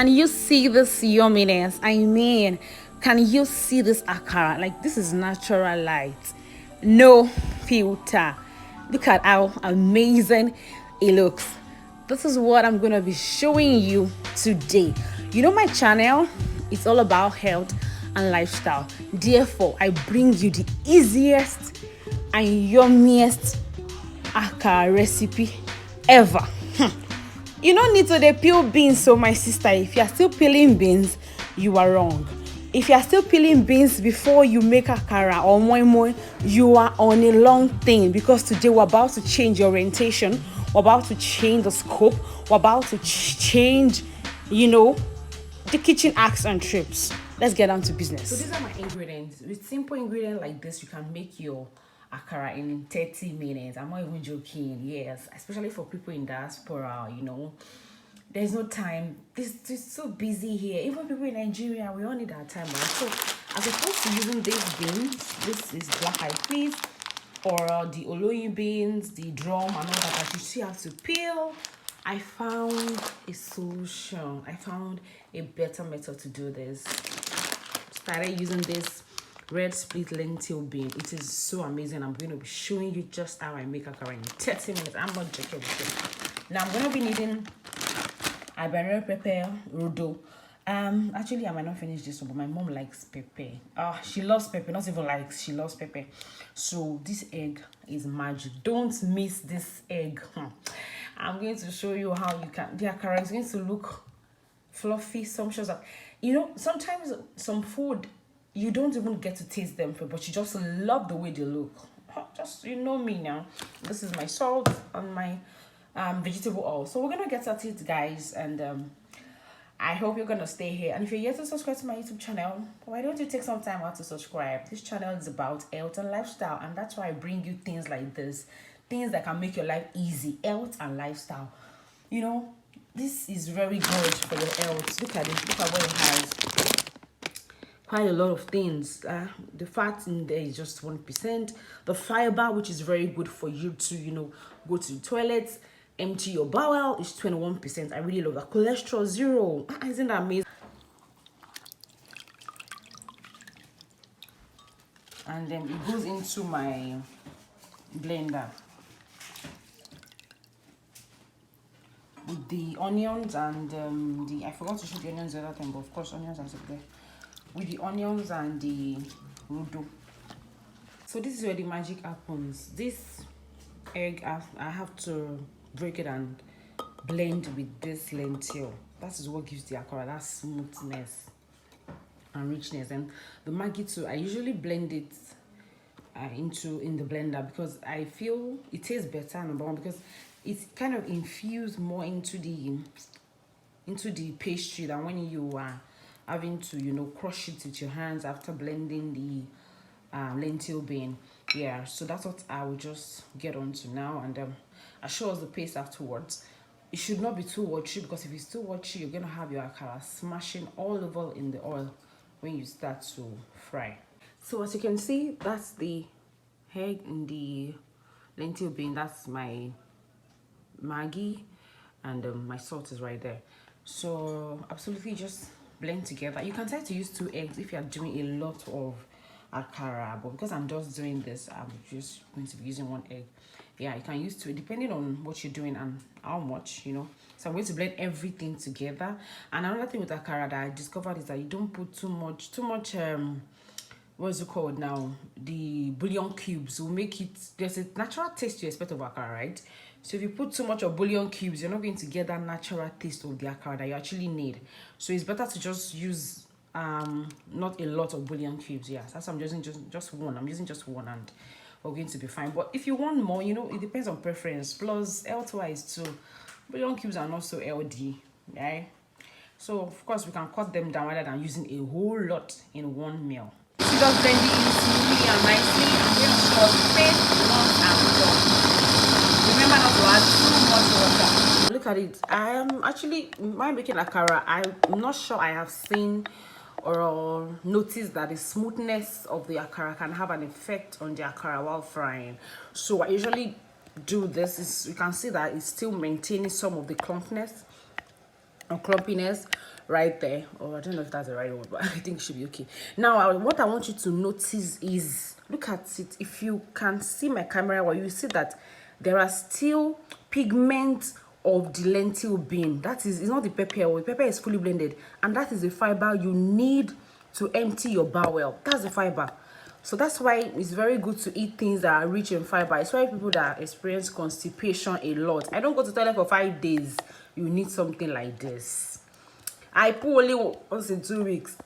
Can you see this yumminess? I mean, can you see this akara? Like, this is natural light, no filter. Look at how amazing it looks. This is what I'm gonna be showing you today. You know, my channel is all about health and lifestyle. Therefore, I bring you the easiest and yummiest akara recipe ever. You don't need to dey peel beans. So my sister, if you are still peeling beans, you are wrong. If you are still peeling beans before you make akara or moimoi, you are on a long thing, because today we're about to change your orientation, we're about to change the scope, we're about to change, you know, the kitchen acts and trips. Let's get down to business. So these are my ingredients. With simple ingredients like this, you can make your akara in 30 minutes. I'm not even joking. Yes, especially for people in diaspora, you know, there's no time. This is so busy here. Even people in Nigeria, we all need our time, right? So as opposed to using these beans, this is black eyed peas, or the oloyin beans, the drum and all that you still have to peel, I found a solution. I found a better method to do this. Started using this red split lentil bean. It is so amazing. I'm going to be showing you just how I make akara in 30 minutes. I'm not joking with you. Now I'm going to be needing habanero pepper, rodo. Actually I might not finish this one, but my mom likes pepper. She loves pepper. Not even likes, she loves pepper. So this egg is magic. Don't miss this egg. I'm going to show you how you can. The akara is going to look fluffy, sumptuous. You know, sometimes some food you don't even get to taste them, but you just love the way they look. Just, you know me now. This is my salt and my vegetable oil. So we're gonna get at it, guys, and I hope you're gonna stay here. And if you're yet to subscribe to my YouTube channel, why don't you take some time out to subscribe? This channel is about health and lifestyle, and that's why I bring you things like this, things that can make your life easy. Health and lifestyle, you know, this is very good for your health. Look at it. Look at what it has. Quite a lot of things. The fat in there is just 1%. The fiber, which is very good for you to, you know, go to the toilet, empty your bowel, is 21%. I really love that. Cholesterol 0. Isn't that amazing? And then it goes into my blender with the onions and I forgot to show the onions the other time, but of course onions are there. With the onions and the rodo. So this is where the magic happens. This egg, I have to break it and blend with this lentil. That is what gives the akara that smoothness and richness. And the maggi too, I usually blend it in the blender, because I feel it tastes better, number one, because it's kind of infused more into the pastry than when you are having to, you know, crush it with your hands after blending the lentil bean. Yeah, so that's what I will just get on to now, and I'll show us the paste afterwards. It should not be too watery, because if it's too watery, you're gonna have your akara smashing all over in the oil when you start to fry. So as you can see, that's the egg in the lentil bean. That's my maggi, and my salt is right there. So absolutely just blend together. You can try to use 2 eggs if you are doing a lot of akara, but because I'm just doing this, I'm just going to be using 1 egg. Yeah, you can use 2 depending on what you're doing and how much, you know. So I'm going to blend everything together. And another thing with akara that I discovered is that you don't put too much what's it called now, the bullion cubes will make it, there's a natural taste you expect of akara, right? So if you put too much of bullion cubes, you're not going to get that natural taste of the akara that you actually need. So it's better to just use not a lot of bullion cubes. Yeah, that's I'm using just 1. I'm using just 1, and we're going to be fine. But if you want more, you know, it depends on preference. Plus health wise too, bullion cubes are not so healthy, right? So of course we can cut them down rather than using a whole lot in 1 meal. You just blend it in smoothly and nicely, and then sure the paste once and done. Remember not to add too much water. Look at it. I am actually, while making akara, I'm not sure I have seen or noticed that the smoothness of the akara can have an effect on the akara while frying. So I usually do this. You can see that it's still maintaining some of the clumpness, or clumpiness right there. Or I don't know if that's the right one, but I think it should be okay. Now, what I want you to notice is, look at it. If you can see my camera, well, you see that there are still pigments of the lentil bean. That is, it's not the pepper. The pepper is fully blended, and that is the fiber you need to empty your bowel. That's the fiber. So that's why it's very good to eat things that are rich in fiber. It's why people that experience constipation a lot, I don't go to the toilet for 5 days. You need something like this. I poo only once in 2 weeks.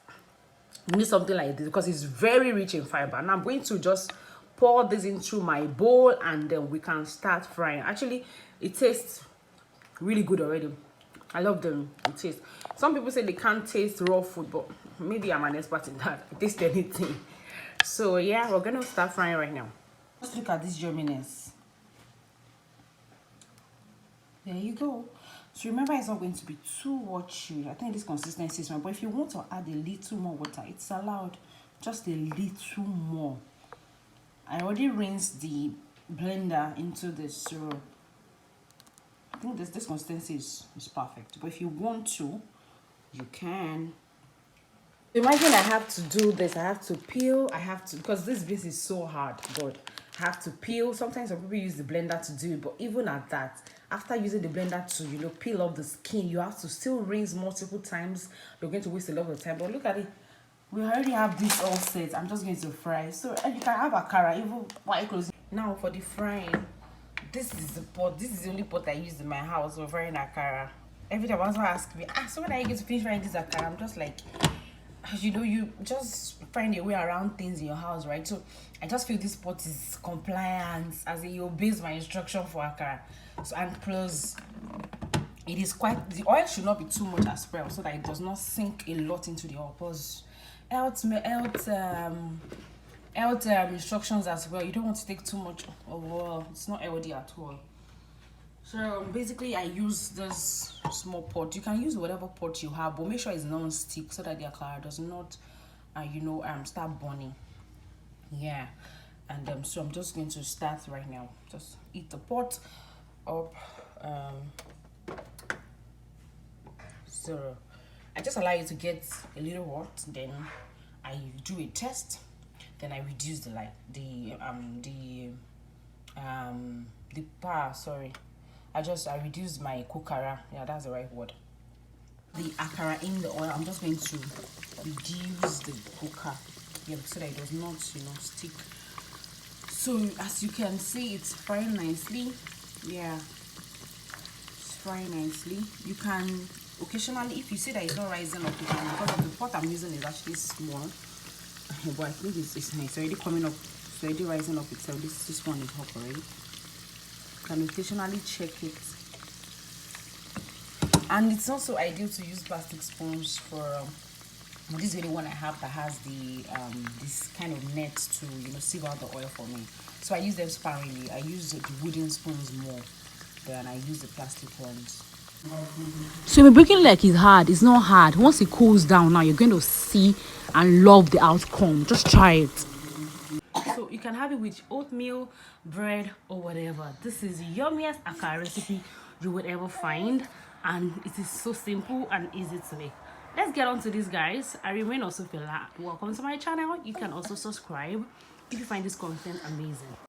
You need something like this because it's very rich in fiber. And I'm going to just pour this into my bowl, and then we can start frying. Actually, it tastes really good already. I love them. It tastes. Some people say they can't taste raw food, but maybe I'm an expert in that. I taste anything. So yeah, we're gonna start frying right now. Just look at this yumminess. There you go. So remember, it's not going to be too watery. I think this consistency is fine. But if you want to add a little more water, it's allowed. Just a little more. I already rinsed the blender into this, so I think this consistency is perfect. But if you want to, you can. Imagine I have to do this. I have to peel. I have to, because this base is so hard, but I have to peel. Sometimes some people use the blender to do it, but even at that, after using the blender to, you know, peel off the skin, you have to still rinse multiple times. You're going to waste a lot of time. But look at it. We already have this all set. I'm just going to fry. So you can have akara even while closing. Now for the frying, this is the pot. This is the only pot I use in my house for frying akara. Every time someone asks me, so when are you going to finish frying this akara? I'm just like, you know, you just find a way around things in your house, right? So I just feel this pot is compliance, as it obeys my instruction for akara. So, and plus it is quite, the oil should not be too much as well, so that it does not sink a lot into the oil. Plus health instructions as well. You don't want to take too much of oil. It's not healthy at all. So basically, I use this small pot. You can use whatever pot you have, but make sure it's non-stick so that the akara does not, start burning. Yeah, and so I'm just going to start right now. Just heat the pot up. So I just allow it to get a little hot. Then I do a test. Then I reduce the light, the power. Sorry. I reduce my kukara. Yeah, that's the right word. The akara in the oil. I'm just going to reduce the cooker, yeah, so that it does not, you know, stick. So as you can see, it's frying nicely. Yeah, it's frying nicely. You can occasionally, if you see that it's not rising up, you can, because of the pot I'm using is actually small, but I think it's nice. It's already coming up. It's already rising up itself. This one is hot already. Can occasionally check it, and it's also ideal to use plastic spoons for this is the one I have that has the this kind of net to, you know, sieve out the oil for me. So I use them sparingly. I use the wooden spoons more than I use the plastic ones. So if breaking like is hard, it's not hard. Once it cools down, now you're going to see and love the outcome. Just try it. So you can have it with oatmeal, bread, or whatever. This is the yummiest akara recipe you would ever find, and it is so simple and easy to make. Let's get on to this, guys. I remain Osofila. Welcome to my channel. You can also subscribe if you find this content amazing.